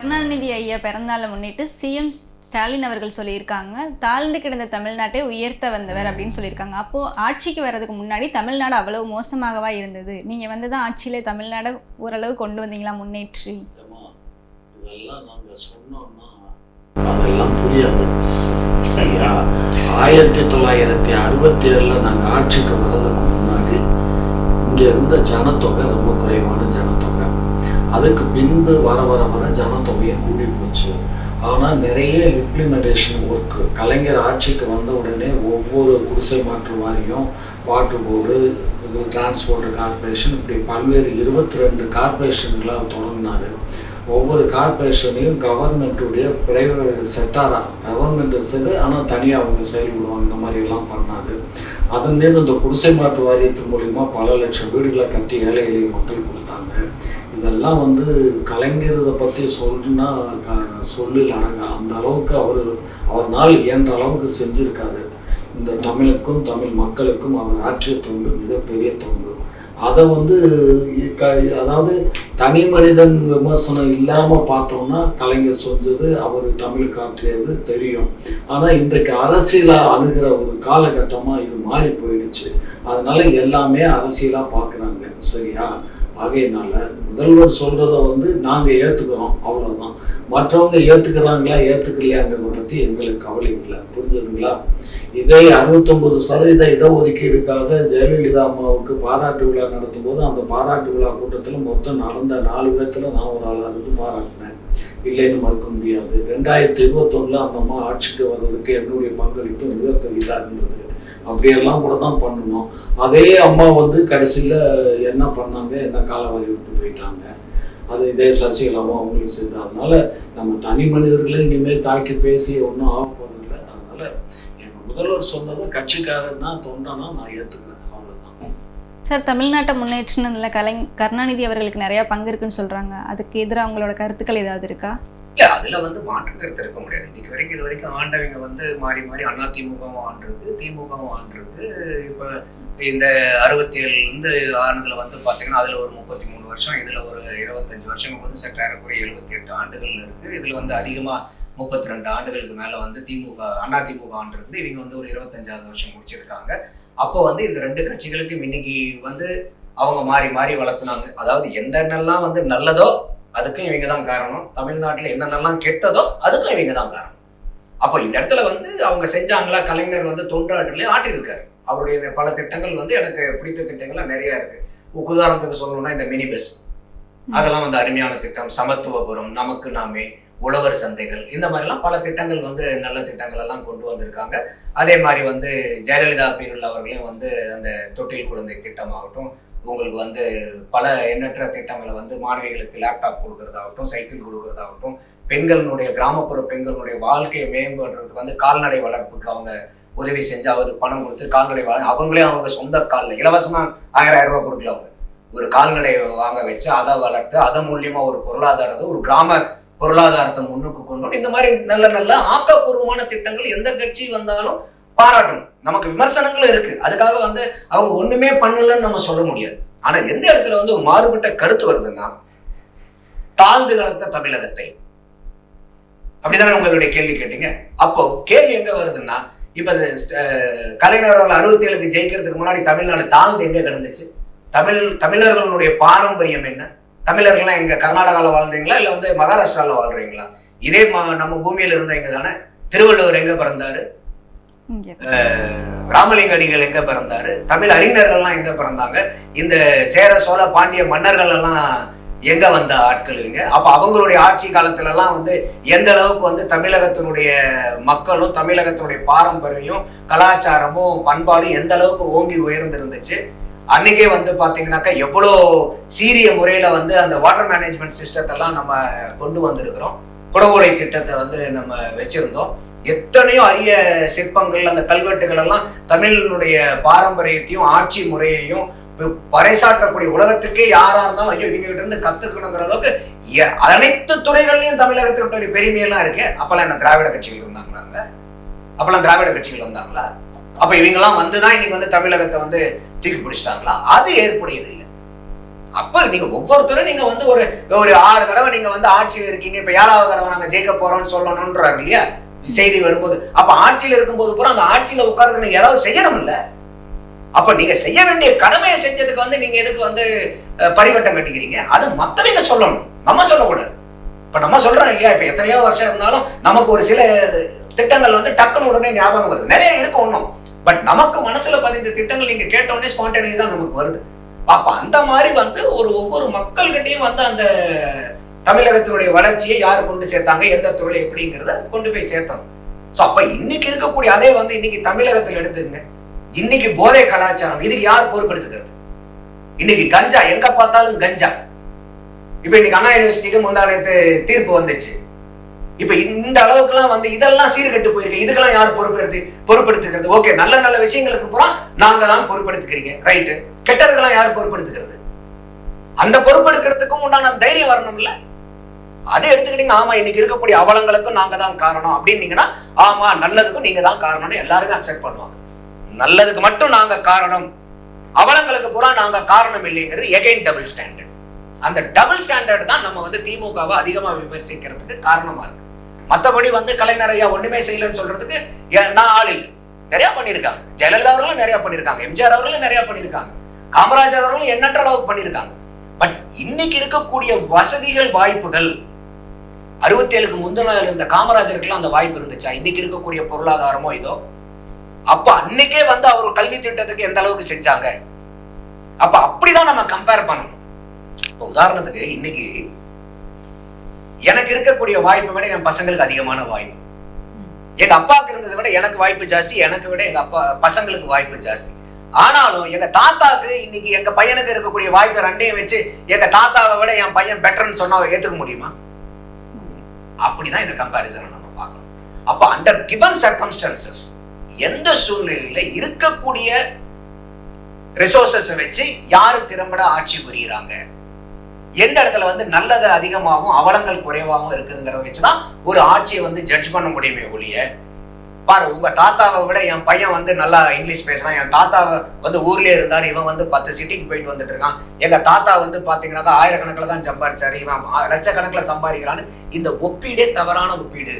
கருணாநிதி ஐயா பிறந்தநாளை முன்னிட்டு சிஎம் ஸ்டாலின் அவர்கள் சொல்லியிருக்காங்க, தாழ்ந்து கிடந்த தமிழ்நாட்டை உயர்த்த வந்தவர் அப்படின்னு சொல்லியிருக்காங்க. அப்போது ஆட்சிக்கு வர்றதுக்கு முன்னாடி தமிழ்நாடு அவ்வளவு மோசமாகவா இருந்தது? நீங்கள் வந்து தான் ஆட்சியில் தமிழ்நாடு ஓரளவு கொண்டு வந்தீங்களா முன்னேற்றி? இதெல்லாம் நாங்கள் சொன்னோம்னா அதெல்லாம் புரியாது. சரியா, 1967 நாங்கள் ஆட்சிக்கு வர்றதுக்கு முன்னாடி இங்கே இருந்த ஜனத்தொகை ரொம்ப குறைவான ஜனத்தொகை. அதுக்கு பின்பு வர வர வர ஜனத்தொகையும் கூடி போச்சு. ஆனால் நிறைய இம்ப்ளிமெண்டேஷன் ஒர்க்கு கலைஞர் ஆட்சிக்கு வந்த உடனே ஒவ்வொரு குடிசை மாற்று வாரியம், வாட்டர் போர்டு, இது டிரான்ஸ்போர்ட் கார்பரேஷன், இப்படி பல்வேறு 22 கார்பரேஷன்களாக தொடங்கினார். ஒவ்வொரு கார்பரேஷனையும் கவர்மெண்ட்டுடைய பிரைவேட் செக்டாராக கவர்மெண்ட் செது ஆனால் தனியாக அவங்க செயல்படுவாங்க. இந்த மாதிரிலாம் பண்ணார். அதன் மீது இந்த குடிசை மாற்று வாரியத்தின் மூலிமா பல லட்சம் வீடுகளை கட்டி ஏழை எளிய மக்கள் கொடுத்தாங்க. இதெல்லாம் வந்து கலைஞர் இதை பற்றி சொல்லில் அடங்க அந்த அளவுக்கு அவர்னால் இயன்ற அளவுக்கு செஞ்சுருக்காரு. இந்த தமிழுக்கும் தமிழ் மக்களுக்கும் அவர் ஆற்றிய தொண்டு மிகப்பெரிய தொண்டு. அதை வந்து அதாவது தனி மனிதன் விமர்சனம் இல்லாமல் பார்த்தோம்னா கலைஞர் செஞ்சது அவர் தமிழுக்கு ஆற்றியது தெரியும். ஆனால் இன்றைக்கு அரசியலாக அணுகிற ஒரு காலகட்டமாக இது மாறி போயிடுச்சு. அதனால எல்லாமே அரசியலாக பார்க்குறாங்க. சரியா, ஆகையினால முதல்வர் சொல்கிறத வந்து நாங்கள் ஏற்றுக்கிறோம், அவ்வளோதான். மற்றவங்க ஏற்றுக்கிறாங்களா ஏற்றுக்கலையாங்கிறத பற்றி எங்களுக்கு கவலை இல்லை. புரிஞ்சுதுங்களா? இதே 69% இடஒதுக்கீடுக்காக ஜெயலலிதா அம்மாவுக்கு பாராட்டு விழா நடத்தும் போது அந்த பாராட்டு விழா கூட்டத்தில் மொத்தம் நடந்த 4 பேர்த்துல நான் ஒரு ஆளாக இருந்து பாராட்டினேன். இல்லைன்னு மறுக்க முடியாது. 2021 அந்த அம்மா ஆட்சிக்கு வர்றதுக்கு என்னுடைய பங்களிப்பு மிக பெரிதாக இருந்தது. அப்படியெல்லாம் கூட தான் பண்ணணும். அதே அம்மா வந்து கடைசியில் என்ன பண்ணாங்க, என்ன காலவாரி விட்டு போயிட்டாங்க. அது இதே சசிகலாவும் அவங்களுக்கு சேர்ந்து. அதனால நம்ம தனி மனிதர்களே இனிமேல் தாக்கி பேசி ஒன்றும் ஆக போறதில்லை. அதனால எங்கள் முதல்வர் சொன்னதை கட்சிக்காரன்னா தொண்டனா நான் ஏற்றுக்கிறேன், அவ்வளோதான். சார், தமிழ்நாட்டை முன்னேற்றினதில் கருணாநிதி அவர்களுக்கு நிறையா பங்கு இருக்குன்னு சொல்கிறாங்க. அதுக்கு எதிராக அவங்களோட கருத்துக்கள் ஏதாவது இருக்கா? இல்லை, அதில் வந்து மாற்று கருத்து இருக்க முடியாது. இது வரைக்கும் ஆண்டவங்க வந்து மாறி மாறி அதிமுகவும் ஆண்டிருக்கு, திமுகவும் ஆண்டிருக்கு. இப்போ இந்த 67 ஆனதில் வந்து பார்த்தீங்கன்னா அதில் ஒரு 33 வருஷம், இதில் ஒரு 25 வருஷம் வந்து சற்றாயிரக்குரிய 78 ஆண்டுகள் இருக்குது. இதில் வந்து அதிகமாக 32 ஆண்டுகளுக்கு மேலே வந்து அதிமுக ஆண்டு இருக்குது. இவங்க வந்து ஒரு 25வது வருஷம் முடிச்சிருக்காங்க. அப்போ வந்து இந்த 2 கட்சிகளுக்கும் இன்னைக்கு வந்து அவங்க மாறி மாறி வளர்த்துனாங்க. அதாவது என்னென்னலாம் வந்து நல்லதோ அதுக்கும் இவங்க தான் காரணம், தமிழ்நாட்டில் என்னென்னலாம் கெட்டதோ அதுக்கும் இவங்க தான் காரணம். அப்போ இந்த இடத்துல வந்து அவங்க செஞ்சாங்களா, கலைஞர் வந்து தொண்டாற்றிலே ஆட்டியிருக்காரு. அவருடைய பல திட்டங்கள் வந்து எனக்கு பிடித்த திட்டங்கள்லாம் நிறையா இருக்கு. உதாரணத்துக்கு சொல்லணும்னா இந்த மினி பஸ், அதெல்லாம் வந்து அருமையான திட்டம். சமத்துவபுரம், நமக்கு நாமே, உழவர் சந்தைகள், இந்த மாதிரிலாம் பல திட்டங்கள் வந்து நல்ல திட்டங்கள் எல்லாம் கொண்டு வந்திருக்காங்க. அதே மாதிரி வந்து ஜெயலலிதா பீரியட்ல அவர்களையும் வந்து அந்த தொட்டில் குழந்தை திட்டமாகட்டும், உங்களுக்கு வந்து பல எண்ணற்ற திட்டங்களை வந்து மாணவிகளுக்கு லேப்டாப் கொடுக்கறதாகட்டும், சைக்கிள் கொடுக்கறதாகட்டும், பெண்களுடைய கிராமப்புற பெண்களுடைய வாழ்க்கையை மேம்படுறதுக்கு வந்து கால்நடை வளர்ப்புக்கு அவங்க உதவி செஞ்சாவது பணம் கொடுத்து கால்நடை அவங்களே அவங்க சொந்த காலில் இலவசமா 1000 ரூபாய் கொடுக்கல. அவங்க ஒரு கால்நடை வாங்க வச்சு அதை வளர்த்து அதன் மூலியமா ஒரு பொருளாதாரத்தை, ஒரு கிராம பொருளாதாரத்தை முன்னுக்கு கொண்டு இந்த மாதிரி நல்ல நல்ல ஆக்கப்பூர்வமான திட்டங்கள் எந்த கட்சி வந்தாலும் பாராட்டணும். நமக்கு விமர்சனங்களும் இருக்கு, அதுக்காக வந்து அவங்க ஒண்ணுமே பண்ணலன்னு நம்ம சொல்ல முடியாது. ஆனா எந்த இடத்துல வந்து மாறுபட்ட கருத்து வருதுன்னா, தாழ்ந்து கலந்த தமிழகத்தை, அப்படிதானே உங்களுடைய கேள்வி கேட்டீங்க. அப்போ கேள்வி எங்க வருதுன்னா, இப்ப கலைஞர் 67க்கு ஜெயிக்கிறதுக்கு முன்னாடி தமிழ்நாடு தாழ்ந்து எங்க கிடந்துச்சு? தமிழர்களுடைய பாரம்பரியம் என்ன? தமிழர்கள்லாம் எங்க கர்நாடகாவில் வாழ்ந்தீங்களா இல்ல வந்து மகாராஷ்டிரால வாழ்றீங்களா? இதே நம்ம பூமியில இருந்தவங்க தானே. திருவள்ளுவர் எங்க பிறந்தாரு? ராமலிங்க அடிகள் எங்க பிறந்தாரு? தமிழ் அறிஞர்கள்லாம் எங்க பிறந்தாங்க? இந்த சேர சோழ பாண்டிய மன்னர்கள் எல்லாம் எங்க வந்த ஆட்கள் இவங்க. அப்ப அவங்களுடைய ஆட்சி காலத்துல எல்லாம் வந்து எந்த அளவுக்கு வந்து தமிழகத்தினுடைய மக்களும் தமிழகத்தினுடைய பாரம்பரியம், கலாச்சாரமும், பண்பாடும் எந்த அளவுக்கு ஓங்கி உயர்ந்திருந்துச்சு. அன்னைக்கே வந்து பாத்தீங்கன்னாக்கா எவ்வளோ சீரிய முறையில வந்து அந்த வாட்டர் மேனேஜ்மெண்ட் சிஸ்டத்தெல்லாம் நம்ம கொண்டு வந்திருக்கிறோம். குடவோலை திட்டத்தை வந்து நம்ம வச்சிருந்தோம். எத்தனையோ அரிய சிற்பங்கள், அந்த கல்வெட்டுகள் எல்லாம் தமிழனுடைய பாரம்பரியத்தையும் ஆட்சி முறையையும் பறைசாற்றக்கூடிய உலகத்துக்கே யாரா இருந்தாலும் ஐயோ இவங்க கிட்ட இருந்து கத்துக்கணுங்கிற அளவுக்கு அனைத்து துறைகள்லயும் தமிழகத்துக்கிட்ட ஒரு பெருமையெல்லாம் இருக்கு. அப்பெல்லாம் என்ன திராவிட கட்சிகள் இருந்தாங்களாங்க? அப்பெல்லாம் திராவிட கட்சிகள் வந்தாங்களா? அப்ப இவங்கெல்லாம் வந்துதான் இன்னைக்கு வந்து தமிழகத்தை வந்து தூக்கி பிடிச்சிட்டாங்களா? அது ஏற்புடையது இல்லை. அப்ப நீங்க ஒவ்வொருத்தரும் நீங்க வந்து ஒரு 6 தடவை நீங்க வந்து ஆட்சியில் இருக்கீங்க, இப்ப 7வது தடவை நாங்க ஜெயிக்க போறோம்னு சொல்லணும்ன்றாரு இல்லையா செய்தி வரும்போது. அப்ப ஆட்சியில் இருக்கும்போது பூரா அந்த ஆட்சியில உட்கார்ந்து நீங்க ஏதாவது செய்யணும் இல்ல? அப்ப நீங்க செய்ய வேண்டிய கடமையை செஞ்சதுக்கு வந்து நீங்க எதுக்கு வந்து பரிவட்டம் கட்டிக்கிறீங்க? அது மத்தவங்க சொல்லணும், நம்ம சொல்லக்கூடாது. இப்ப நம்ம சொல்றோம் இல்லையா, இப்ப எத்தனையோ வருஷம் இருந்தாலும் நமக்கு ஒரு சில திட்டங்கள் வந்து டக்குன்னு உடனே ஞாபகம் வருது, நிறைய இருக்கு ஒன்றும். பட் நமக்கு மனசுல பதிஞ்ச திட்டங்கள் நீங்க கேட்ட உடனே ஸ்பான்டேனியஸா நமக்கு வருது. அப்ப அந்த மாதிரி வந்து ஒவ்வொரு மக்கள்கிட்டையும் வந்து அந்த தமிழகத்தினுடைய வளர்ச்சியை யார் கொண்டு சேர்த்தாங்க, எந்த துறை எப்படிங்கிறத கொண்டு போய் சேர்த்தோம். ஸோ அப்ப இன்னைக்கு இருக்கக்கூடிய அதே வந்து இன்னைக்கு தமிழகத்தில் எடுத்துங்க, இன்னைக்கு போதை கலாச்சாரம் இதுக்கு யார் பொறுப்பெடுத்துக்கிறது? இன்னைக்கு கஞ்சா எங்க பார்த்தாலும் கஞ்சா. இப்ப இன்னைக்கு அண்ணா யூனிவர்சிட்டிக்கு முந்தானத்து தீர்ப்பு வந்துச்சு. இப்ப இந்த அளவுக்குலாம் வந்து இதெல்லாம் சீர்கெட்டு போயிருக்கு. இதுக்கெல்லாம் யார் பொறுப்பெடுத்துக்கிறது? ஓகே, நல்ல நல்ல விஷயங்களுக்கு பூரா நாங்க தான் பொறுப்பெடுத்துக்கிறீங்க, ரைட்டு. கெட்டதுக்கெல்லாம் யார் பொறுப்பெடுத்துக்கிறது? அந்த பொறுப்பெடுக்கிறதுக்கும் உண்டான தைரியம் வரணும்ல. அதை எடுத்துக்கிட்டீங்க, ஆமா இன்னைக்கு இருக்கக்கூடிய அவலங்களுக்கும் நாங்க தான் காரணம் அப்படின்னீங்கன்னா, ஆமா நல்லதுக்கும் நீங்க தான் காரணம்னு எல்லாருமே அக்செப்ட் பண்ணுவாங்க. நல்லதுக்கு மட்டும் நாங்க காரணம், அவலங்களுக்கு பூரா நாங்க காரணம் இல்லைங்கிறது எகைன் டபுள் ஸ்டாண்டர்ட். அந்த டபுள் ஸ்டாண்டர்ட் தான் நம்ம வந்து திமுகவை அதிகமா விமர்சிக்கிறதுக்கு காரணமா இருக்கு. மற்றபடி வந்து கலைஞர் ஐயா ஒண்ணுமே செய்யலன்னு சொல்றதுக்கு நான் ஆள் இல்லை. நிறைய பண்ணியிருக்காங்க. ஜெயலலிதா அவர்களும் நிறைய பண்ணியிருக்காங்க, எம்ஜிஆர் அவர்களும் நிறைய பண்ணியிருக்காங்க, காமராஜர் அவர்களும் எண்ணற்ற அளவுக்கு பண்ணியிருக்காங்க. பட் இன்னைக்கு இருக்கக்கூடிய வசதிகள் வாய்ப்புகள் 67க்கு முந்தின இந்த காமராஜருக்குலாம் அந்த வாய்ப்பு இருந்துச்சா? இன்னைக்கு இருக்கக்கூடிய பொருளாதாரமோ இதோ? அப்ப அன்னைக்கே வந்து அவர் கல்வி திட்டத்துக்கு எந்த அளவுக்கு செஞ்சாங்க? அப்ப அப்படிதான் நம்ம கம்பேர் பண்ணணும். இப்போ உதாரணத்துக்கு இன்னைக்கு எனக்கு இருக்கக்கூடிய வாய்ப்பை விட என் பசங்களுக்கு அதிகமான வாய்ப்பு, எங்க அப்பாவுக்கு இருந்ததை விட எனக்கு வாய்ப்பு ஜாஸ்தி, எனக்கு விட எங்க அப்பா பசங்களுக்கு வாய்ப்பு ஜாஸ்தி. ஆனாலும் எங்க தாத்தாக்கு இன்னைக்கு எங்க பையனுக்கு இருக்கக்கூடிய வாய்ப்பு ரெண்டையும் வச்சு எங்க தாத்தாவை விட என் பையன் பெட்டர்ன்னு சொன்னா ஏத்துக்க முடியுமா? அப்படிதான் இந்த கம்பேரிசனை நம்ம பார்க்கணும். அப்ப அண்டர் கிவன் சர்க்கம்ஸ்டன்சஸ் எந்த சூழ்நிலையில இருக்கக்கூடிய ரிசோர்சஸ் வச்சு யாரு திறம்பட ஆட்சி புரியுறாங்க, எந்த இடத்துல வந்து நல்லது அதிகமாகவும் அவலங்கள் குறைவாகவும் இருக்குதுங்கிறத வச்சுதான் ஒரு ஆட்சியை வந்து ஜட்ஜ் பண்ண முடியுமே ஒழிய, பாரு உங்க தாத்தாவை விட என் பையன் வந்து நல்லா இங்கிலீஷ் பேசுறான், என் தாத்தாவை வந்து ஊர்லயே இருந்தாரு, இவன் வந்து 10 சிட்டிக்கு போயிட்டு வந்துட்டு இருக்கான், எங்க தாத்தா வந்து பாத்தீங்கன்னாக்கா 1000கணக்கில் தான் சம்பாதிச்சாரு, இவன் லட்சக்கணக்கில் சம்பாதிக்கிறான்னு இந்த ஒப்பீடே தவறான ஒப்பீடு.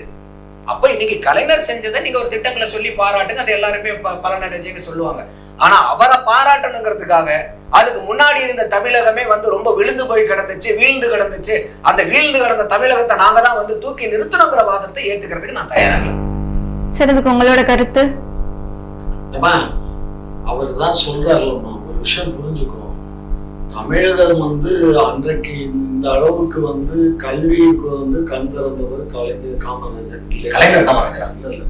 அப்ப இன்னைக்கு கலைஞர் செஞ்சதை நீங்க ஒரு திட்டங்களை சொல்லி பாராட்டுங்க, அது எல்லாருமே பலனடைஞ்சுன்னு சொல்லுவாங்க. ஆனா அவரை பாராட்டணுங்கிறதுக்காக அதுக்கு முன்னாடி இருந்த தமிழகமே வந்து ரொம்ப விழுந்து போய் கிடந்துச்சு, வீழ்ந்து கிடந்துச்சு. அந்த வீழ்ந்து கிடந்த தமிழகத்தை நாங்க தான் வந்து தூக்கி நிறுத்தணுங்கிற வாதத்தை ஏத்துக்கிறதுக்கு நான் தயாராக. சார், இதுக்கு உங்களோட கருத்து? அவர் தான் சொல்றாருல்லம்மா, ஒரு விஷயம் புரிஞ்சுக்கோ. தமிழகம் வந்து அன்றைக்கு இந்த அளவுக்கு வந்து கல்விக்கு வந்து கண் திறந்தவர் காமராஜர் இல்லை,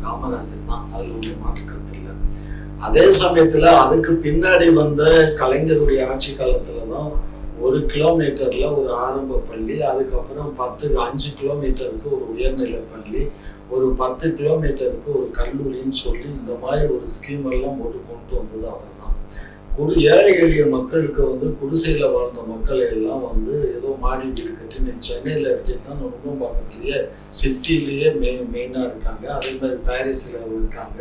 காமராஜர் தான், அதுல ஒரு மாற்று கருத்து இல்லை. அதே சமயத்துல அதுக்கு பின்னாடி வந்த கலைஞருடைய ஆட்சி காலத்துலதான் 1 கிலோமீட்டர்ல ஒரு ஆரம்ப பள்ளி, அதுக்கப்புறம் 5 கிலோமீட்டருக்கு ஒரு உயர்நிலை பள்ளி, ஒரு 10 கிலோமீட்டருக்கு ஒரு கல்லூரின்னு சொல்லி இந்த மாதிரி ஒரு ஸ்கீம் எல்லாம் கொண்டு வந்தது அவர் தான். ஏழை எளிய மக்களுக்கு வந்து குடிசையில வாழ்ந்த மக்களை எல்லாம் வந்து ஏதோ மாடி வீடு கட்டி, நீங்க சென்னையில எடுத்தீங்கன்னா ரொம்ப பக்கத்துலயே சிட்டிலேயே மெயினா இருக்காங்க. அதே மாதிரி பாரிஸ்ல இருக்காங்க.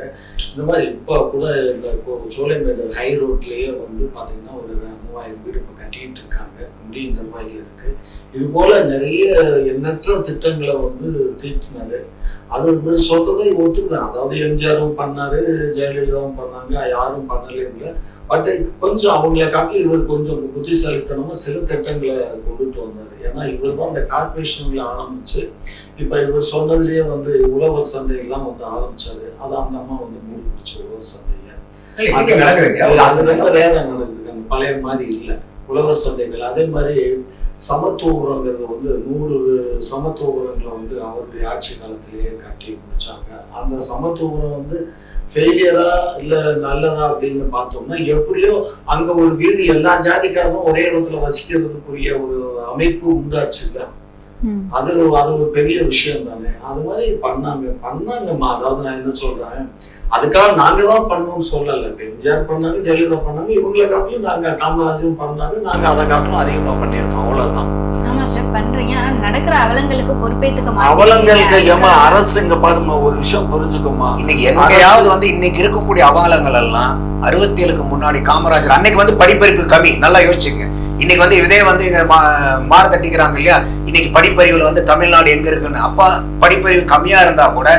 இந்த மாதிரி இப்போ கூட இந்த சோலைமேடு ஹை ரோட்லயே வந்து பாத்தீங்கன்னா ஒரு 3000 வீடு இப்போ கட்டிட்டு இருக்காங்க, முடியும் தருவாயில இருக்கு. இது போல நிறைய எண்ணற்ற திட்டங்களை வந்து தீட்டினாரு. அது இவர் சொல்றதை ஒத்துக்குதான். அதாவது எம்ஜிஆரும் பண்ணாரு, ஜெயலலிதாவும் பண்ணாங்க, யாரும் பண்ணலே இல்லை. பட் கொஞ்சம் அவங்கள காட்டிலும் இவர் கொஞ்சம் புத்திசாலித்தனமா சில திட்டங்களை கொண்டுட்டு வந்தாரு. ஏன்னா இவர் தான் இந்த கார்பரேஷன்ல ஆரம்பிச்சு இப்ப இவர் சொன்னதுலயே வந்து உழவர் சந்தை எல்லாம் வந்து ஆரம்பிச்சாரு. அது அந்த அம்மா வந்து மூடி பிடிச்ச உழவர் சந்தைய அது ரொம்ப ரேரா நடக்குது, அந்த பழைய மாதிரி இல்லை உழவர் சந்தைகள். அதே மாதிரி சமத்துவபுரங்கிறது வந்து 100 சமத்துவபுரங்களை வந்து அவருடைய ஆட்சி காலத்திலேயே கட்டி முடிச்சாங்க. அந்த சமத்துவபுரம் வந்து ஃபெயிலியரா இல்ல நல்லதா அப்படின்னு பார்த்தோம்னா, எப்படியோ அங்க ஒரு வீடு எல்லா ஜாதிக்காரரும் ஒரே இடத்துல வசிக்கிறதுக்குரிய ஒரு அமைப்பு உண்டாச்சு இல்ல, அது ஒரு பெரிய விஷயம் தானே. அது மாதிரி பண்ணாங்கம்மா. அதாவது நான் என்ன சொல்றேன், அதுக்காக நாங்க தான் பண்ணோம்னு சொல்லல. இப்ப எம்ஜிஆர் பண்ணாங்க, ஜெயலலிதா பண்ணாங்க, இவங்களை காட்டிலும் நாங்க காமராஜரும் பண்ணாரு, நாங்க அதை காட்டிலும் அதிகமா பண்ணியிருக்கோம், அவ்வளவுதான். ஆமா சார் பண்றீங்க, ஆனா நடக்கிற அவலங்களுக்கு பொறுப்பேத்துக்க அவலங்களுக்கு ஏமா அரசு இங்க பாருமா, ஒரு விஷயம் புரிஞ்சுக்கோமா. இன்னைக்கு எங்கேயாவது வந்து இன்னைக்கு இருக்கக்கூடிய அவலங்கள் எல்லாம் 67க்கு முன்னாடி காமராஜர் அன்னைக்கு வந்து படிப்பறிப்பு கம்மி, நல்லா யோசிச்சுங்க. இன்னைக்கு வந்து இதே வந்து இங்க மாறு தட்டிக்கிறாங்க இல்லையா, இன்னைக்கு படிப்பறிவுல வந்து தமிழ்நாடு எங்க இருக்குன்னு. அப்ப படிப்பறிவு கம்மியா இருந்தா கூட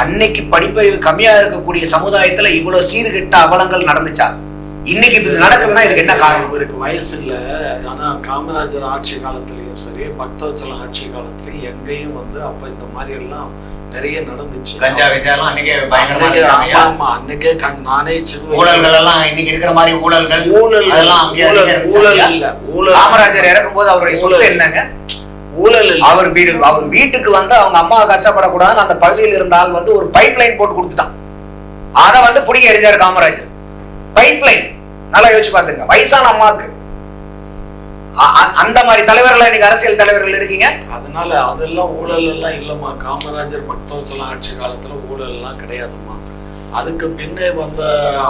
அன்னைக்கு படிப்பறிவு கம்மியா இருக்கக்கூடிய சமுதாயத்துல இவ்வளவு சீர்கெட்ட அவலங்கள் நடந்துச்சா? இன்னைக்கு இது நடக்குதுன்னா இதுக்கு என்ன காரணம்? இவருக்கு வயசு இல்ல. ஆனா காமராஜர் ஆட்சி காலத்திலயும் சரி, பக்தவச்சலம் ஆட்சி காலத்திலயும் எங்கேயும் வந்து அப்ப இந்த மாதிரி எல்லாம் நிறைய நடந்துச்சு. கஞ்சா எல்லாம் அன்னைக்கே பயங்கரமா இருந்துச்சு. ஆமா, அன்னைக்கே நானே சிறு ஊழல்கள் எல்லாம் இன்னைக்கு இருக்கிற மாதிரி ஊழல்கள் அதெல்லாம் ஊழல் இல்ல. ஊழல் காமராஜர் இறக்கும் போது அவருடைய சொத்து என்னங்க? ஊழல். அவர் வீட்டுக்கு வந்து அவங்க அம்மா கஷ்டப்படக்கூடாதுன்னு அந்த பகுதியில் இருந்தால் வந்து ஒரு பைப் லைன் போட்டு கொடுத்துட்டான். அதை வந்து பிடிக்க எரிஞ்சாரு காமராஜர். பைப் லைன் நல்லா யோசிச்சு பாத்துங்க. வயசான அம்மாவுக்கு அந்த மாதிரி தலைவர்கள் இன்னைக்கு அரசியல் தலைவர்கள் இருக்கீங்க. அதனால அதெல்லாம் ஊழல் எல்லாம் இல்லம்மா. காமராஜர் பக்தவச்சலம் ஆட்சி காலத்துல ஊழல் எல்லாம் கிடையாதுமா. அதுக்கு பின்னே வந்த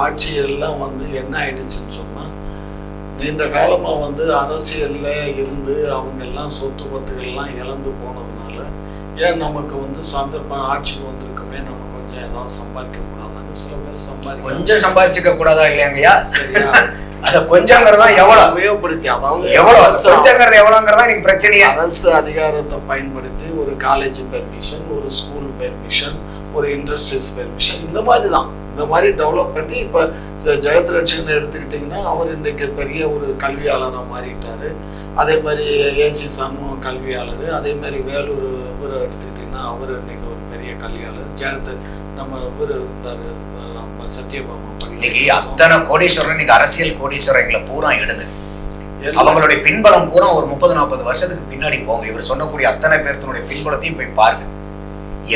ஆட்சி எல்லாம் வந்து என்ன ஆயிடுச்சுன்னு சொன்னா, நீண்ட காலமா வந்து அரசியல்ல இருந்து அவங்க எல்லாம் சொத்து பத்துகள்லாம் இழந்து போனதுனால, ஏன் நமக்கு வந்து சந்தர்ப்பம் ஆட்சிக்கு வந்திருக்குமே, நம்ம கொஞ்சம் ஏதாவது சம்பாதிக்க கூடாதான்னு சில பேர் கொஞ்சம் சம்பாதிச்சுக்க கூடாதா இல்லையா? சரியா? அத கொஞ்சங்கிறதா எவ்வளவு உபயோகப்படுத்தி, அதாவது எவ்வளவு கொஞ்சங்கிறது எவ்வளவுங்கிறதா எனக்கு பிரச்சனையே. அரசு அதிகாரத்தை பயன்படுத்தி ஒரு காலேஜ் பெர்மிஷன், ஒரு ஸ்கூல் பெர்மிஷன், ஒரு இண்டஸ்ட்ரீஸ் பெர்மிஷன், இந்த மாதிரி தான் இந்த மாதிரி டெவலப் பண்ணி இப்ப ஜெயத்ரட்சன் எடுத்துக்கிட்டீங்கன்னா அவர் இன்றைக்கு பெரிய ஒரு கல்வியாளராக மாறிட்டாரு. அதே மாதிரி ஏசி சாமும் கல்வியாளர். அதே மாதிரி வேலூர் இவர் எடுத்துக்கிட்டீங்கன்னா அவர் இன்னைக்கு ஒரு பெரிய கல்வியாளர். நம்ம இவர் இருந்தாரு சத்யபாமா. இன்னைக்கு அத்தனை கோடீஸ்வரன் இன்னைக்கு அரசியல் கோடீஸ்வரங்களை பூரா எடுங்க. அவங்களுடைய பின்பலம் பூரா ஒரு 30-40 வருஷத்துக்கு பின்னாடி போங்க. இவர் சொன்னக்கூடிய அத்தனை பேர்த்தனுடைய பின்பலத்தையும் போய் பாருங்க.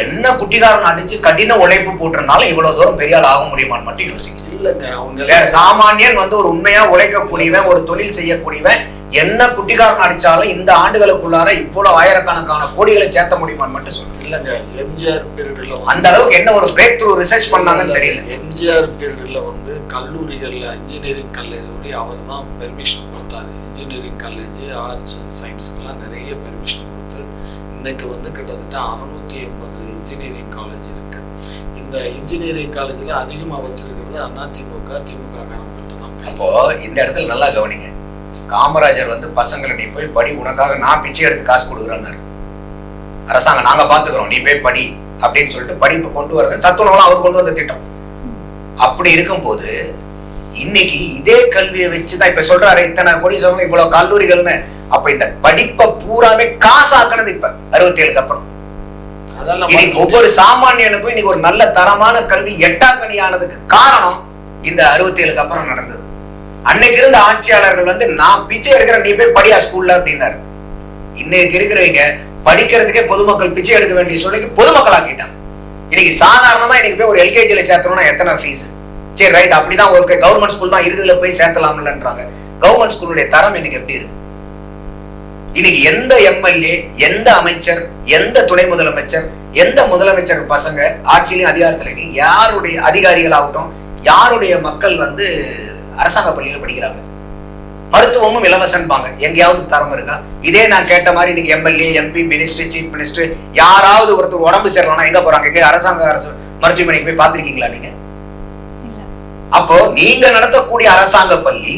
என்ன குட்டிகாரன் அடிச்சு கடின உழைப்பு போட்டிருந்தாலும் இவ்வளவு தூரம் பெரிய ஆள் ஆக முடியுமான்னு மட்டும் யோசிக்க இல்லைங்க. அவங்க வேற சாமானியன் வந்து ஒரு உண்மையா உழைக்கக்கூடியவன், ஒரு தொழில் செய்யக்கூடியவன் என்ன குட்டிகாரன் அடிச்சாலும் இந்த ஆண்டுகளுக்குள்ளார இவ்வளவு ஆயிரக்கணக்கான கோடிகளை சேர்த்த முடியுமான்னு மட்டும் சொல்லுங்க. இல்லைங்க, எம்ஜிஆர் பீரியட்ல அந்த அளவுக்கு என்ன ஒரு பிரேக் த்ரூ ரிசர்ச் பண்ணாங்கன்னு தெரியல. எம்ஜிஆர் பீரியட்ல வந்து கல்லூரிகள்ல இன்ஜினியரிங் கல்லூரி அவர் தான் பெர்மிஷன் கொடுத்தாரு. இன்ஜினியரிங் காலேஜ், ஆர்ட்ஸ், சயின்ஸுக்கெல்லாம் நிறைய பெர்மிஷன் கொடுத்து இன்னைக்கு வந்து கிட்டத்தட்ட 680 இன்ஜினியரிங் காலேஜ் இருக்கு. இந்த இன்ஜினியரிங் காலேஜ்ல அதிகமா வச்சிருக்கிறது அதிமுக, திமுக காரங்கள்ட்ட தான். அப்போ இந்த இடத்துல நல்லா கவனிங்க. காமராஜர் வந்து பசங்களை நீ போய் படி, உனக்காக நான் பிச்சை எடுத்து காசு கொடுக்குறேன்னாரு. அரசாங்கம் நாங்க பாத்துக்கிறோம், நீ போய் படி அப்படின்னு சொல்லிட்டு படிப்பு கொண்டு வரது சத்துணவுலாம் அவர் கொண்டு வந்த திட்டம். அப்படி இருக்கும் போது இன்னைக்கு இதே கல்வியை வச்சுதான் இப்ப சொல்றாரு இத்தனை கோடி சொல்லுங்க, இவ்வளவு கல்லூரிகளுமே. அப்ப இந்த படிப்பை பூராமே காசாக்குனது இப்ப 67க்கு அப்புறம். இன்னைக்கு ஒவ்வொரு சாமானியனுக்கும் இன்னைக்கு ஒரு நல்ல தரமான கல்வி எட்டாக்கணி ஆனதுக்கு காரணம் இந்த 67க்கு அப்புறம் நடந்தது. அன்னைக்கு இருந்த ஆட்சியாளர்கள் வந்து நான் பிச்சை எடுக்கிறேன், நீ போய் படியா ஸ்கூல்ல அப்படின்னாரு. இன்னைக்கு இருக்கிறவங்க படிக்கிறதுக்கே பொதுமக்கள் பிச்சை எடுக்க வேண்டிய சொல்லிக்கு பொதுமக்கள் ஆக்கிட்டாங்க. இன்னைக்கு சாதாரணமா இன்னைக்கு போய் ஒரு எல்கேஜில சேர்த்தணும்னா எத்தனை ஃபீஸ்? சரி ரைட், அப்படிதான் ஒரு கவர்மெண்ட் ஸ்கூல் தான் இருக்குதுல போய் சேர்த்தலாம்லன்றாங்க. கவர்மெண்ட் ஸ்கூலுடைய தரம் இன்னைக்கு எப்படி இருக்கு? இன்னைக்கு எந்த எம்எல்ஏ, எந்த அமைச்சர், எந்த துணை முதலமைச்சர், எந்த முதலமைச்சர் பசங்க ஆட்சியிலையும் அதிகாரத்திலையும் யாருடைய அதிகாரிகள் ஆகட்டும், யாருடைய மக்கள் வந்து அரசாங்க பள்ளியில படிக்கிறாங்க? மருத்துவமும் இலவசம்பாங்க. எங்கேயாவது தரம் இருக்கா? இதே நான் கேட்ட மாதிரி இன்னைக்கு MLA, MP, minister, chief minister யாராவது ஒருத்தர் உடம்பு சரியில்லைனா எங்க போறாங்க? எங்க அரசாங்க மருத்துவமனைக்கு போய் பார்த்திருக்கீங்களா நீங்க? அப்போ நீங்க நடத்தக்கூடிய அரசாங்க பள்ளி,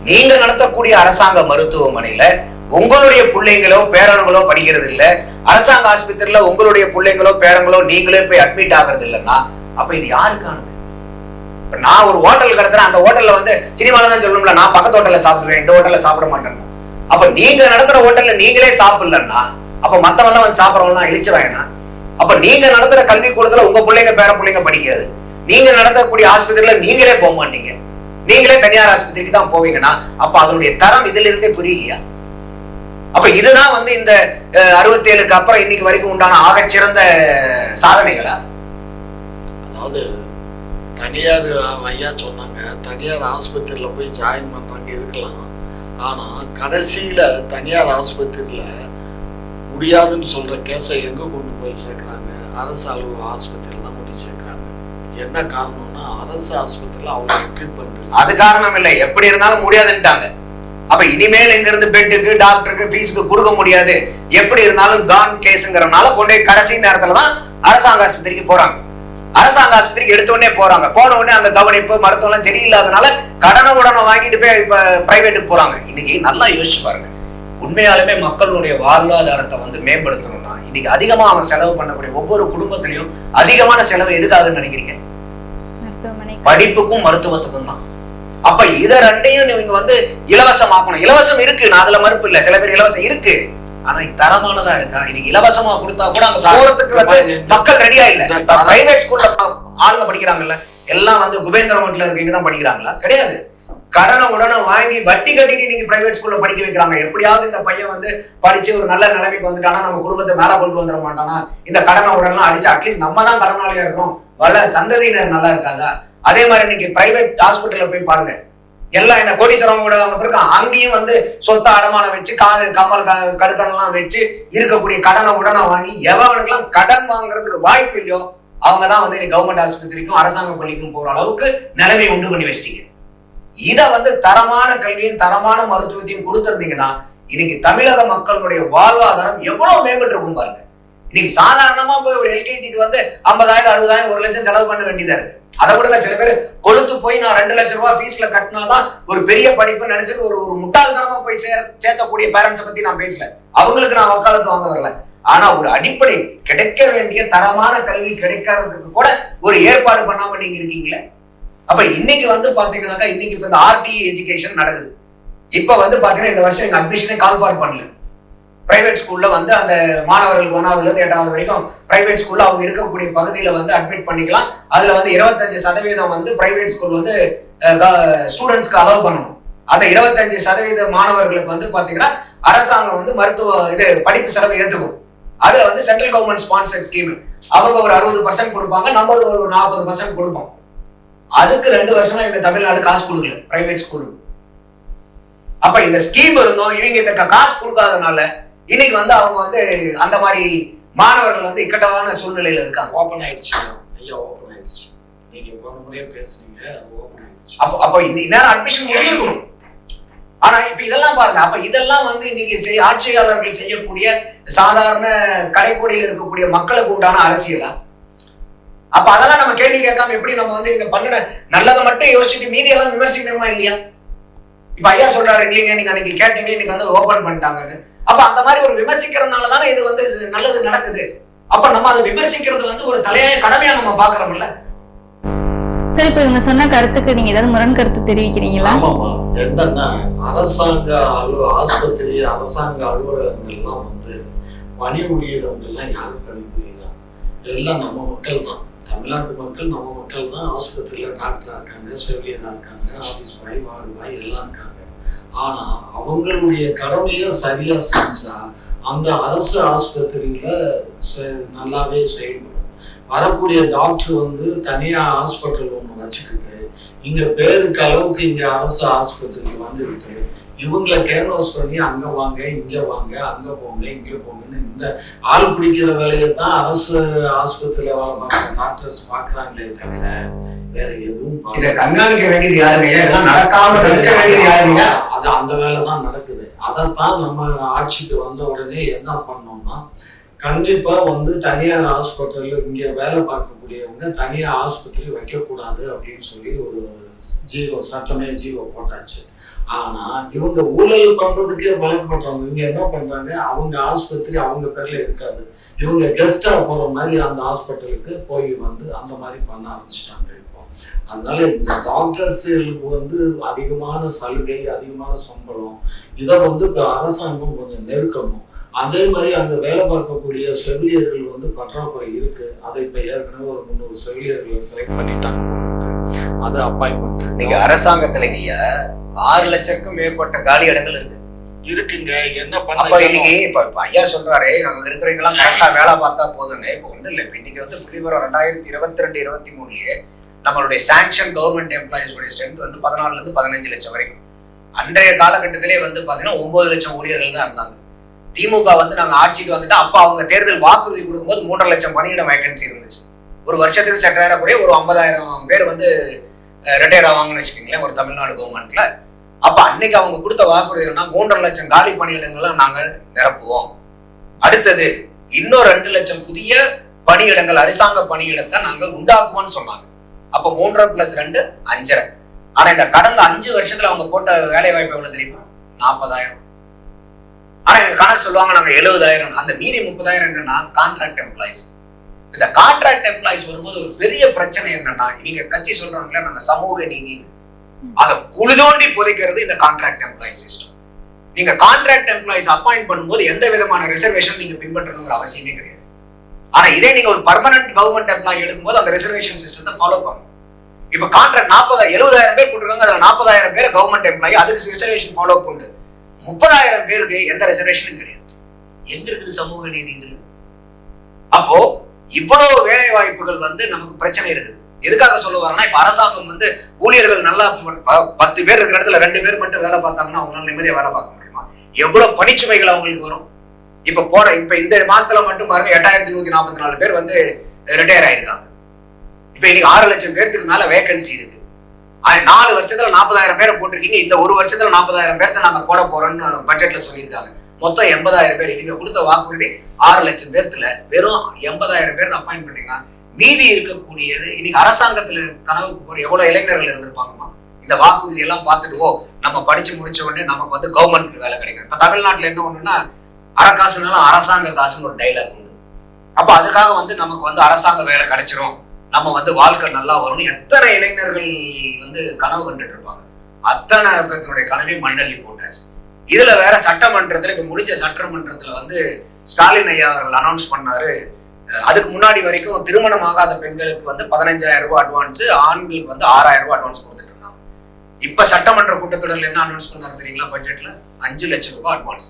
நீங்க நடத்தக்கூடிய அரசாங்க மருத்துவமனையில உங்களுடைய பிள்ளைங்களோ பேரனுங்களோ படிக்கிறது இல்ல, அரசாங்க ஆஸ்பத்திரியில உங்களுடைய பிள்ளைங்களோ பேரங்களோ நீங்களே போய் அட்மிட் ஆகிறது இல்லைன்னா அப்ப இது யாருக்கானது? நான் ஒரு ஹோட்டல் கடத்துறேன், அந்த ஹோட்டல்ல வந்து சினிமால தான் சொல்லணும்ல, நான் பக்கத்து ஹோட்டல்ல சாப்பிடுவேன், இந்த ஹோட்டல்ல சாப்பிட மாட்டேன். அப்ப நீங்க நடத்துற ஹோட்டல்ல நீங்களே சாப்பிடலன்னா அப்ப மத்தவெல்லாம் வந்து சாப்பிடறவங்க இழிச்சுவாங்கன்னா, அப்ப நீங்க நடத்துற கல்வி கூடத்துல உங்க பிள்ளைங்க பேர பிள்ளைங்க படிக்காது. நீங்க நடத்தக்கூடிய ஆஸ்பத்திரியில நீங்களே போக மாட்டீங்க, நீங்களே தனியார் ஆஸ்பத்திரிக்கு தான் போவீங்கன்னா அப்ப அதனுடைய தரம் இதுல இருந்தே புரியலையா? அப்ப இதுதான் வந்து இந்த 67க்கு அப்புறம் இன்னைக்கு வரைக்கும் உண்டான ஆகச்சிறந்த சாதனைகளா? அதாவது தனியார் ஐயா சொன்னாங்க, தனியார் ஆஸ்பத்திரியில போய் ஜாயின் பண்றாங்க இருக்கலாம். ஆனா கடைசியில தனியார் ஆஸ்பத்திரியில முடியாதுன்னு சொல்ற கேஸை எங்க கொண்டு போய் சேர்க்கிறாங்க? அரசு அளவு ஆஸ்பத்திரியில தான் கொண்டு சேர்க்கிறாங்க. என்ன காரணம்னா அரசு ஆஸ்பத்திரியில அவ்வளவு எக்யூப்மெண்ட். அது காரணம் இல்லை, எப்படி இருந்தாலும் முடியாதுன்ட்டாங்க. அப்ப இனிமேல் இங்க இருந்து பெட்டுக்கு டாக்டருக்கு ஃபீஸ்க்கு கொடுக்க முடியாது, எப்படி இருந்தாலும் கான் கேஸ்ங்கிறனால கொண்டு கடைசி நேரத்துல தான் அரசாங்க ஆஸ்பத்திரிக்கு போறாங்க. அரசாங்க ஆஸ்பத்திரிக்கு எடுத்த உடனே போறாங்க. போன உடனே அந்த கவனிப்பு மருத்துவம் எல்லாம் சரியில்லாதனால உடனே வாங்கிட்டு போய் இப்ப பிரைவேட்டுக்கு போறாங்க. இன்னைக்கு நல்லா யோசிச்சு பாருங்க, உண்மையாலுமே மக்களுடைய வாழ்வாதாரத்தை வந்து மேம்படுத்தணும்னா இன்னைக்கு அதிகமா அவன் செலவு பண்ணக்கூடிய ஒவ்வொரு குடும்பத்திலையும் அதிகமான செலவு எதுக்காகன்னு நினைக்கிறீங்க? படிப்புக்கும் மருத்துவத்துக்கும் தான். அப்ப இத ரெண்டையும் நீங்க வந்து இலவசமாக்கணும். இலவசம் இருக்கு, நான் அதுல மறுப்பு இல்ல, சில பேர் இலவசம் இருக்கு, ஆனா தரமானதா இருக்கா? இன்னைக்கு இலவசமா கொடுத்தா கூட அங்க போறதுக்கு வந்து மக்கள் ரெடியா இல்ல. பிரைவேட் ஸ்கூல்ல ஆளுங்க படிக்கிறாங்கல்ல, எல்லாம் வந்து குபேந்திரமட்டில இருக்கீங்க தான் படிக்கிறாங்களா? கிடையாது. கடனை உடனே வாங்கி வட்டி கட்டிட்டு நீங்க பிரைவேட் ஸ்கூல்ல படிக்க வைக்கிறாங்க. எப்படியாவது இந்த பையன் வந்து படிச்சு ஒரு நல்ல நிலைமைக்கு வந்துட்டானா நம்ம குடும்பத்தை மேல கொண்டு வந்துட மாட்டானா? இந்த கடனை உடனே அடிச்சு அட்லீஸ்ட் நம்ம தான் கடனாளியா இருக்கோம், வள சந்ததியினர் நல்லா இருக்காதா? அதே மாதிரி இன்னைக்கு பிரைவேட் ஹாஸ்பிட்டல்ல போய் பாருங்க, எல்லாம் என்ன கோடீஸ்வரம் கூட அங்க பிறகு அங்கேயும் வந்து சொத்தை அடமானம் வச்சு காது கம்மல் கடுக்கெல்லாம் வச்சு இருக்கக்கூடிய கடனை உடனே வாங்கி எவனுக்கெல்லாம் கடன் வாங்குறதுக்கு வாய்ப்பு இல்லையோ அவங்கதான் வந்து கவர்மெண்ட் ஆஸ்பத்திரிக்கும் அரசாங்க பள்ளிக்கும் போற அளவுக்கு நிலைமை உண்டு பண்ணி வச்சிட்டீங்க. இத வந்து தரமான கல்வியும் தரமான மருத்துவத்தையும் கொடுத்திருந்தீங்கன்னா இன்னைக்கு தமிழக மக்களுடைய வாழ்வாதாரம் எவ்வளவு மேம்பட்டு இருக்கும் பாருங்க. இன்னைக்கு சாதாரணமா போய் ஒரு எல்கேஜிக்கு வந்து 50,000 60,000 1 லட்சம் செலவு பண்ண வேண்டியதா இருக்கு. அதை விட சில பேர் கொளுத்து போய் நான் 2 லட்சம் ரூபாய் ஃபீஸ்ல கட்டினாதான் ஒரு பெரிய படிப்பு நினைச்சிட்டு ஒரு முட்டாள்தனமா போய் சேர்த்தக்கூடிய பேரண்ட்ஸை பத்தி நான் பேசல, அவங்களுக்கு நான் வக்காலத்து வாங்க வரல. ஆனா ஒரு அடிப்படை கிடைக்க வேண்டிய தரமான கல்வி கிடைக்காததுக்கு கூட ஒரு ஏற்பாடு பண்ணாம நீங்க இருக்கீங்களே. அப்ப இன்னைக்கு வந்து பாத்தீங்கன்னாக்கா இன்னைக்கு இப்ப இந்த ஆர்டி எஜுகேஷன் நடக்குது. இப்ப வந்து பாத்தீங்கன்னா இந்த வருஷம் எங்க அட்மிஷனே கால் ஃபார் பண்ணல. பிரைவேட் ஸ்கூல்ல வந்து அந்த மாணவர்களுக்கு 1ஆவதுல இருந்து 8ஆவது வரைக்கும் பிரைவேட் ஸ்கூல்ல அவங்க இருக்கக்கூடிய பகுதியில வந்து அட்மிட் பண்ணிக்கலாம். அதுல வந்து 25% வந்து பிரைவேட் ஸ்கூல் வந்து ஸ்டூடெண்ட்ஸ்க்கு அலோவ் பண்ணணும். அந்த 25% மாணவர்களுக்கு வந்து பாத்தீங்கன்னா அரசாங்கம் வந்து மருத்துவ இது படிப்பு செலவு ஏற்றுக்கும். அதுல வந்து சென்ட்ரல் கவர்மெண்ட் ஸ்பான்சர் ஸ்கீம் அவங்க ஒரு 60% கொடுப்பாங்க, நம்ம ஒரு 40% கொடுப்போம். அதுக்கு 2 வருஷமா இந்த தமிழ்நாடு காசு கொடுக்கல பிரைவேட் ஸ்கூலுக்கு. அப்ப இந்த ஸ்கீம் இருந்தோம், இவங்க இந்த காசு கொடுக்காதனால இன்னைக்கு வந்து அவங்க வந்து அந்த மாதிரி மாணவர்கள் வந்து இக்கட்டான சூழ்நிலையில இருக்காங்க. ஓபன் ஆயிடுச்சு ஐயா, ஓபன் ஆயிடுச்சு. நீங்க போன முறையே பேசுனீங்க, அது ஓபன் ஆயிடுச்சு. அப்ப இந்நேரம் அட்மிஷன் முடிச்சிருக்கணும். ஆனா இப்ப இதெல்லாம் பாருங்க, அப்ப இதெல்லாம் வந்து இன்னைக்கு ஆட்சியாளர்கள் செய்யக்கூடிய சாதாரண கடைக்கோடியில் இருக்கக்கூடிய மக்களுக்கு உண்டான அரசியலா? அப்ப அதெல்லாம் நம்ம கேள்வி கேட்காம எப்படி நம்ம வந்து இங்க பண்ணின நல்லதை மட்டும் யோசிச்சுட்டு மீதி எல்லாம் விமர்சிக்கணுமா இல்லையா? இப்ப ஐயா சொல்றாரு இல்லைங்க, நீங்க அன்னைக்கு கேட்டீங்க, இன்னைக்கு வந்து ஓபன் பண்ணிட்டாங்கன்னு. அப்ப அந்த மாதிரி ஒரு விமர்சிக்கிறதுனாலதானே இது வந்து நல்லது நடக்குது. அப்ப நம்ம அதை விமர்சிக்கிறது வந்து ஒரு தலையாய கடமையா நம்ம பாக்குறோம்ல. சரி, இப்ப இவங்க சொன்ன கருத்துக்கு நீங்க ஏதாவது முரண் கருத்து தெரிவிக்கிறீங்களா? ஆமாமா, என்னன்னா அரசாங்க ஆஸ்பத்திரி அரசாங்க அலுவலகங்கள்லாம் வந்து பணி ஊழியர்கள் எல்லாம் யாரு பணிபுரியுறா? எல்லாம் நம்ம மக்கள் தான், தமிழ்நாட்டு மக்கள், நம்ம மக்கள் தான். ஆஸ்பத்திரியில டாக்டரா இருக்காங்க, செவிலியரா இருக்காங்க, ஆபீஸ் பாய் வாழ்வாய் எல்லாம் இருக்காங்க. ஆனா அவங்களுடைய கடமையை சரியா செஞ்சா அந்த அரசு ஆஸ்பத்திரியில நல்லாவே செயல்படும். வரக்கூடிய டாக்டர் வந்து தனியா ஹாஸ்பிட்டல் ஒண்ணு வச்சுக்கிட்டு இங்க பேருக்கு அளவுக்கு இங்க அரசு ஆஸ்பத்திரிக்கு வந்துக்கிட்டு இவங்களை கேன்வாஸ் பண்ணி அங்க வாங்க, இங்க வாங்க, அங்க போங்க, இங்க போங்கன்னு இந்த ஆள் பிடிக்கிற வேலையை தான் அரசு ஆஸ்பத்திரியில வேலை பார்க்குற டாக்டர்ஸ் பாக்குறாங்களே தவிர வேற எதுவும் இதை கண்காணிக்க வேண்டியது யாருங்க? இதெல்லாம் நடக்காம தடுக்க வேண்டியது யாருங்க? அது அந்த வேலை தான் நடக்குது. அதைத்தான் நம்ம ஆட்சிக்கு வந்த உடனே என்ன பண்ணோம்னா, கண்டிப்பா வந்து தனியார் ஹாஸ்பிட்டல் இங்க வேலை பார்க்கக்கூடியவங்க தனியார் ஆஸ்பத்திரி வைக்கக்கூடாது அப்படின்னு சொல்லி ஒரு சட்டமே ஜீவோ போட்டாச்சு. ஆனா இவங்க ஊழல் பண்றதுக்கே வழங்கப்பட்டவங்க இவங்க என்ன பண்றாங்க, அவங்க ஆஸ்பத்திரி அவங்க பேர்ல இருக்காது, இவங்க கெஸ்டா போற மாதிரி அந்த ஹாஸ்பிட்டலுக்கு போய் வந்து அந்த மாதிரி பண்ண ஆரம்பிச்சிட்டாங்க இப்போ. அதனால இந்த டாக்டர்ஸுக்கு வந்து அதிகமான சலுகை, அதிகமான சம்பளம், இதை வந்து அரசாங்கம் கொஞ்சம் நெருக்கணும். அதே மாதிரி அங்க வேலை பார்க்கக்கூடிய செவிலியர்கள் வந்து பற்றாக்குறை இருக்கு. அதை இப்ப ஏற்கனவே ஒரு 300 செவிலியர்களை செலக்ட் பண்ணிட்டாங்க போல இருக்கு. அது அப்பாயின்மெண்ட். நீங்க அரசாங்கத்துல 6 லட்சத்துக்கும் மேற்பட்ட காலி இடங்கள் இருக்குங்க. என்ன பண்ண அப்ப இன்னைக்கு இப்ப ஐயா சொல்றாரு அங்க இருக்கிறவங்க எல்லாம் கரெக்டா வேலை பார்த்தா போதுன்னு. இப்ப ஒண்ணு இல்ல, இப்ப இன்னைக்கு வந்து புள்ளிவரம் 2022-23 நம்மளுடைய சாங்ஷன் கவர்மெண்ட் எம்ப்ளாயிஸ் உடைய ஸ்ட்ரென்த் வந்து 14 இருந்து 15 லட்சம் வரைக்கும். அன்றைய காலகட்டத்திலே வந்து பாத்தீங்கன்னா 9 லட்சம் ஊழியர்கள் தான் இருந்தாங்க. திமுக வந்து நாங்க ஆட்சிக்கு வந்துட்டு அப்ப அவங்க தேர்தல் வாக்குறுதி கொடுக்கும்போது 3.5 லட்சம் பணியிட வேகன்சி இருந்துச்சு. ஒரு வருஷத்துக்கு சற்றேறக்குறைய ஒரு 50,000 பேர் வந்து ரிட்டையர் ஆவாங்கன்னு வச்சுக்கோங்களேன் ஒரு தமிழ்நாடு கவர்மெண்ட்ல. அப்ப அன்னைக்கு அவங்க கொடுத்த வாக்குறுதினா 3.5 லட்சம் காலி பணியிடங்கள்லாம் நாங்க நிரப்புவோம். அடுத்தது இன்னும் 2 லட்சம் புதிய பணியிடங்கள், அரசாங்க பணியிடத்தை நாங்கள் உண்டாக்குவோம்னு சொன்னாங்க. அப்போ 3+2 5.5. ஆனா இந்த கடந்த 5 வருஷத்துல அவங்க போட்ட வேலை வாய்ப்பு எவ்வளவு தெரியுமா? 40,000. ஆனா எங்க கணக்கு சொல்லுவாங்க நாங்க 70,000. அந்த மீறி 30,000 என்னன்னா கான்ட்ராக்ட் எம்ப்ளாயிஸ். இந்த கான்ட்ராக்ட் எம்ப்ளாயிஸ் வரும்போது ஒரு பெரிய பிரச்சனை என்னன்னா, இவங்க கட்சி சொல்றாங்களே நாங்க சமூக நீதினு, அதை குளிதோண்டி புதைக்கிறது இந்த கான்ட்ராக்ட் எம்ப்ளாயிஸ் சிஸ்டம். நீங்க கான்ட்ராக்ட் எம்ப்ளாயிஸ் அப்பாயிண்ட் பண்ணும்போது எந்த விதமான ரிசர்வேஷன் நீங்க பின்பற்றணுங்கிற அவசியமே கிடையாது. ஆனா இதே நீங்க ஒரு பர்மனன்ட் கவர்மெண்ட் எம்ப்ளாயி எடுக்கும்போது அந்த ரிசர்வேஷன் சிஸ்டத்தை ஃபாலோ பண்ணணும். இப்ப கான்ட்ராக்ட் 70,000 பேர் போட்டுருக்காங்க, அதுல 40,000 பேர் கவர்மெண்ட் எம்ப்ளாயி, அதுக்கு ரிசர்வேஷன் ஃபாலோ பண்ணுது. 30,000 பேருக்கு எந்த ரிசர்வேஷனும் கிடையாது. எங்க இருக்குது சமூக நீதி இதுல? அப்போ இவ்வளவு வேலை வாய்ப்புகள் நமக்கு பிரச்சனை இருக்குது. எதுக்காக சொல்ல வரேன்னா, இப்ப அரசாங்கம் ஊழியர்கள் நல்லா 10 பேர் இருக்கிற இடத்துல 2 பேர் மட்டும் வேலை பார்த்தாங்கன்னா அவங்களால நிம்மதியா வேலை பார்க்க முடியுமா? எவ்வளவு பணிச்சுமைகள் அவங்களுக்கு வரும். இப்ப இந்த மாசத்துல மட்டும் பாருங்க 8,144 பேர் ரிட்டையர் ஆயிருக்காங்க. இப்ப இன்னைக்கு 6 லட்சம் பேருக்கு மேல வேகன்சி இருக்கு. 4 வருஷத்துல 40,000 பேரை போட்டிருக்கீங்க. இந்த ஒரு வருஷத்துல 40,000 பேர்த்த நாங்க போட போறோம்னு பட்ஜெட்ல சொல்லியிருக்காங்க. மொத்தம் 80,000 பேர். இவங்க கொடுத்த வாக்குறுதி 6 லட்சம் பேர்த்துல வெறும் 80,000 பேர் அப்பாயிண்ட் பண்ணீங்கன்னா மீதி இருக்கக்கூடியது இன்னைக்கு அரசாங்கத்துல கனவுக்கு போற எவ்வளவு இளைஞர்கள் இருந்திருப்பாங்கம்மா. இந்த வாக்குறுதி எல்லாம் பார்த்துட்டு நம்ம படிச்சு முடிச்ச உடனே நமக்கு கவர்மெண்ட்க்கு வேலை கிடைக்கும். இப்ப தமிழ்நாட்டுல என்ன ஒண்ணுன்னா, அரகாசுனாலும் அரசாங்க காசுன்னு ஒரு டைலாக் உண்டு. அப்ப அதுக்காக நமக்கு அரசாங்க வேலை கிடைச்சிரும், நம்ம வாழ்க்கை நல்லா வரும். எத்தனை இளைஞர்கள் கனவு கண்டுட்டு இருப்பாங்க. அத்தனை பேருடைய கனவை மண்ணள்ளி போட்டாச்சு. இதுல வேற சட்டமன்றத்துல இப்ப முடிஞ்ச சட்டமன்றத்துல ஸ்டாலின் ஐயா அவர்கள் அனௌன்ஸ் பண்ணாரு, அதுக்கு முன்னாடி வரைக்கும் திருமணம் ஆகாத பெண்களுக்கு 15,000 ரூபாய் அட்வான்ஸ், ஆண்களுக்கு 6,000 ரூபாய் அட்வான்ஸ் கொடுத்துட்டு இருந்தாங்க. இப்ப சட்டமன்ற கூட்டத்தொடர்ல என்ன அனௌன்ஸ் பண்ணாரு தெரியுங்களா? பட்ஜெட்ல 5 லட்சம் ரூபாய் அட்வான்ஸ்.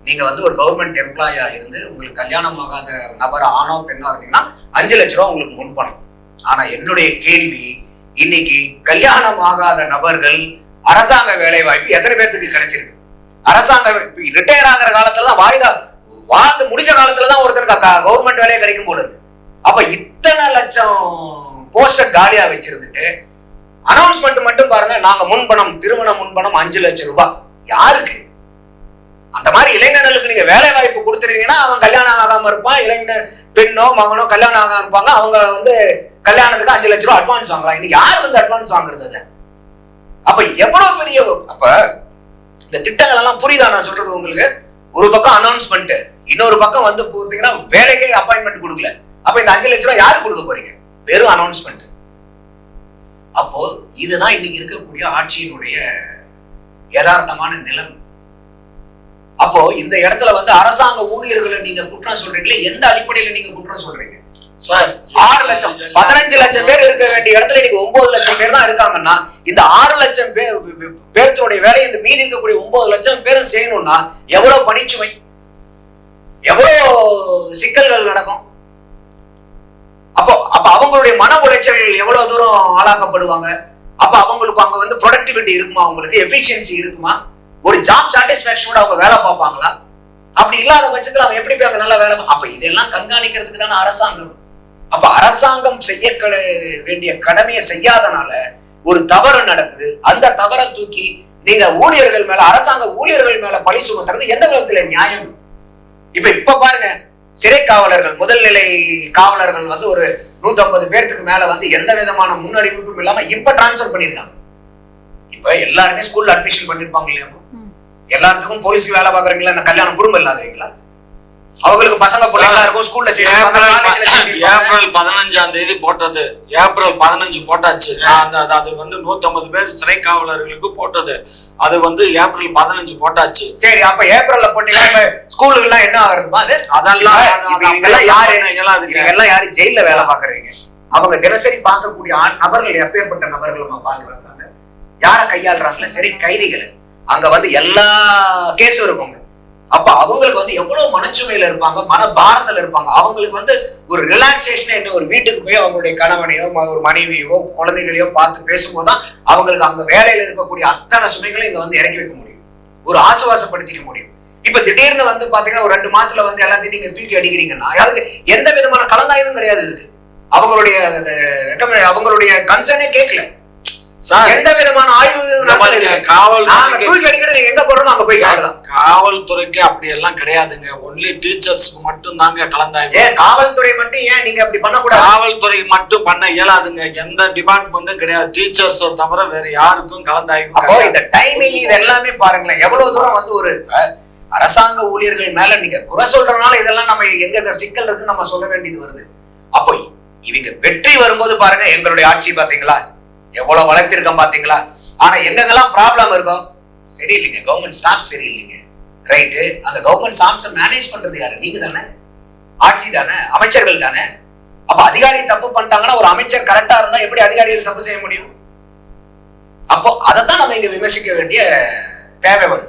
நீங்க ஒரு கவர்மெண்ட் எம்ப்ளாயா இருந்து உங்களுக்கு கல்யாணம் ஆகாத நபர் ஆணோ பெண்ணா இருந்தீங்கன்னா 5 லட்சம் ரூபாய் உங்களுக்கு முன்பணம். ஆனா என்னுடைய கேள்வி, இன்னைக்கு கல்யாணம் ஆகாத நபர்கள் அரசாங்க வேலை வாய்ப்பு எத்தனை பேருக்கு கிடைச்சிருக்கு? அரசாங்க ரிட்டையர் ஆகிற காலத்துலதான் வாழ்ந்து முடிஞ்ச காலத்துலதான் ஒருத்தருக்கு கவர்மெண்ட் வேலையை கிடைக்கும் போல இருக்கு. அப்ப இத்தனை லட்சம் போஸ்டர் காலியா வச்சிருந்துட்டு அனௌன்ஸ்மெண்ட் மட்டும் பாருங்க, நாங்க முன்பணம், திருமண முன்பணம் 5 லட்சம் ரூபாய். யாருக்கு? அந்த மாதிரி இளைஞர்களுக்கு நீங்க வேலை வாய்ப்பு கொடுத்துருக்கீங்கன்னா அவன் கல்யாணம் ஆகாம இருப்பான். இளைஞர் பெண்ணோ மகனோ கல்யாணம் ஆகாம இருப்பாங்க. அவங்க கல்யாணத்துக்கு 5 லட்சம் ரூபாய் அட்வான்ஸ் வாங்கலாம். இன்னைக்கு யார் அட்வான்ஸ் வாங்குறது? அப்ப எவ்வளவு பெரிய இந்த திட்டங்கள் எல்லாம் புரியுதா நான் சொல்றது உங்களுக்கு? ஒரு பக்கம் அனௌன்ஸ்மெண்ட், இன்னொரு பக்கம் போத்தீங்கன்னா வேலைக்கே அப்பாயின்மெண்ட் கொடுக்கல. அப்ப இந்த 5 லட்சம் ரூபாய் யாருக்கு கொடுக்க போறீங்க? வெறும் அனௌன்ஸ்மெண்ட். அப்போ இதுதான் இன்னைக்கு இருக்கக்கூடிய ஆட்சியினுடைய யதார்த்தமான நிலைமை. அப்போ இந்த இடத்துல அரசாங்க ஊழியர்களை நீங்க குற்றம் சொல்றீங்களே, எந்த அடிப்படையில நீங்க குற்றம் சொல்றீங்க சார்? 6 லட்சம் 15 லட்சம் பேர் இருக்க வேண்டிய இடத்துல இன்னைக்கு 9 லட்சம் பேர் தான் இருக்காங்கன்னா, இந்த 6 லட்சம் பேருடைய வேலையை இந்த மீதி இருக்கக்கூடிய 9 லட்சம் பேரும் செய்யணும்னா எவ்வளவு பணிச்சுமை, எவ்வளவு சிக்கல்கள் நடக்கும்? அப்ப அவங்களுடைய மன உளைச்சல் எவ்வளவு தூரம் ஆளாக்கப்படுவாங்க? அப்ப அவங்களுக்கு அங்க ப்ரொடக்டிவிட்டி இருக்குமா? அவங்களுக்கு எஃபிஷியன்சி இருக்குமா? ஒரு ஜாப் சாட்டிஸ்பாக்சனோட அவங்க வேலை பார்ப்பாங்களா? அப்படி இல்லாத பட்சத்துல அவன் எப்படி போய் அங்க நல்லா வேலை? அப்ப இதெல்லாம் கண்காணிக்கிறதுக்கு தானே அரசாங்கம். அப்ப அரசாங்கம் செய்ய வேண்டிய கடமையை செய்யாதனால ஒரு தவறு நடக்குது. அந்த தவறை தூக்கி நீங்க ஊழியர்கள் மேல, அரசாங்க ஊழியர்கள் மேல பழி சுமத்துறது எந்த விதத்துல நியாயம்? இப்ப பாருங்க, சிறை காவலர்கள், முதல்நிலை காவலர்கள் ஒரு 150 பேருக்கு மேல எந்த விதமான முன்னறிவிப்பும் இல்லாம இப்ப டிரான்ஸ்பர் பண்ணிருக்காங்க. இப்ப எல்லாருமே ஸ்கூல்ல அட்மிஷன் பண்ணிருப்பாங்க இல்லையா? எல்லாத்துக்கும் போலீஸ்க்கு வேலை பாக்குறீங்களா? கல்யாணம் குடும்பம் இல்லாதவங்களா? அவங்களுக்கு பசங்க பிள்ளைங்களா இருக்கும் ஸ்கூல்ல. ஏப்ரல் 15ஆம் தேதி போட்டது, ஏப்ரல் 15 போட்டாச்சு. அது 150 பேர் சிறை காவலர்களுக்கு போட்டது. அது ஏப்ரல் 15 போட்டாச்சு. சரி, அப்ப ஏப்ரல்ல போட்டீங்கன்னா ஸ்கூலுக்கு எல்லாம் என்ன ஆகுதுமா? அதெல்லாம் யாரு ஜெயில வேலை பாக்குறீங்க? அவங்க தினசரி பார்க்கக்கூடிய நபர்கள் எப்பேற்பட்ட நபர்கள் பாக்குறாங்க, யார கையாளுறாங்களே, சரி கைதிகளை. அங்க எல்லா கேஸும் இருக்கும். அப்ப அவங்களுக்கு எவ்வளவு மனச்சுமையில இருப்பாங்க, மன பாரத்துல இருப்பாங்க. அவங்களுக்கு ஒரு ரிலாக்ஸேஷன் என்ன, ஒரு வீட்டுக்கு போய் அவங்களுடைய கணவனையோ ஒரு மனைவியோ குழந்தைகளையோ பார்த்து பேசும்போதுதான் அவங்களுக்கு அங்க வேலையில இருக்கக்கூடிய அத்தனை சுமைகளையும் இங்க இறக்கி வைக்க முடியும், ஒரு ஆசுவாசப்படுத்திக்க முடியும். இப்ப திடீர்னு பாத்தீங்கன்னா ஒரு 2 மாசத்துல எல்லாத்தையும் நீங்க தூக்கி அடிக்கிறீங்கன்னா அதுக்கு எந்த விதமான கலந்தாய்வும் கிடையாது. இதுக்கு அவங்களுடைய கன்சர்னே கேட்கல. சார், எந்த விதமான ஆய்வு தூக்கி அடிக்கிறது எங்க போடுறோம் அங்க போய் காடுதான். காவல்துறைக்கு அப்படி எல்லாம் கிடையாதுங்க. ஒன்லி டீச்சர்ஸ்க்கு மட்டும் தாங்க கலந்தாய்வு. ஏன் காவல்துறை மட்டும் ஏன் நீங்க அப்படி பண்ணக்கூடாது? காவல்துறை மட்டும் பண்ண இயலாதுங்க. எந்த டிபார்ட்மெண்ட்டும் கிடையாது, டீச்சர்ஸ் தவிர வேற யாருக்கும் கலந்தாய்வு. அப்போ இந்த டைமிங் இது எல்லாமே பாருங்களேன், எவ்வளவு தூரம் வந்து ஒரு அரசாங்க ஊழியர்கள் மேல நீங்க குறை சொல்றதுனால இதெல்லாம் நம்ம எங்க சிக்கல் இருக்கு நம்ம சொல்ல வேண்டியது வருது. அப்போ இவங்க வெற்றி வரும்போது பாருங்க, எங்களுடைய ஆட்சி பாத்தீங்களா எவ்வளவு வளர்த்திருக்கோம் பாத்தீங்களா. ஆனா எங்கெல்லாம் ப்ராப்ளம் இருக்கும், சரியில்லைங்க, கவர்மெண்ட் ஸ்டாஃப் சரியில்லைங்க. ரைட்டு, அந்த கவர்மெண்ட் ஸ்டாஃப்ஸை மேனேஜ் பண்றது யாரு? நீங்க தானே, ஆட்சி தானே, அமைச்சர்கள் தானே. அப்ப அதிகாரி தப்பு பண்ணிட்டாங்கன்னா ஒரு அமைச்சர் கரெக்டா இருந்தா எப்படி அதிகாரிகள் தப்பு செய்ய முடியும்? அப்போ அதைத்தான் நம்ம இங்க விமர்சிக்க வேண்டிய தேவை வருது.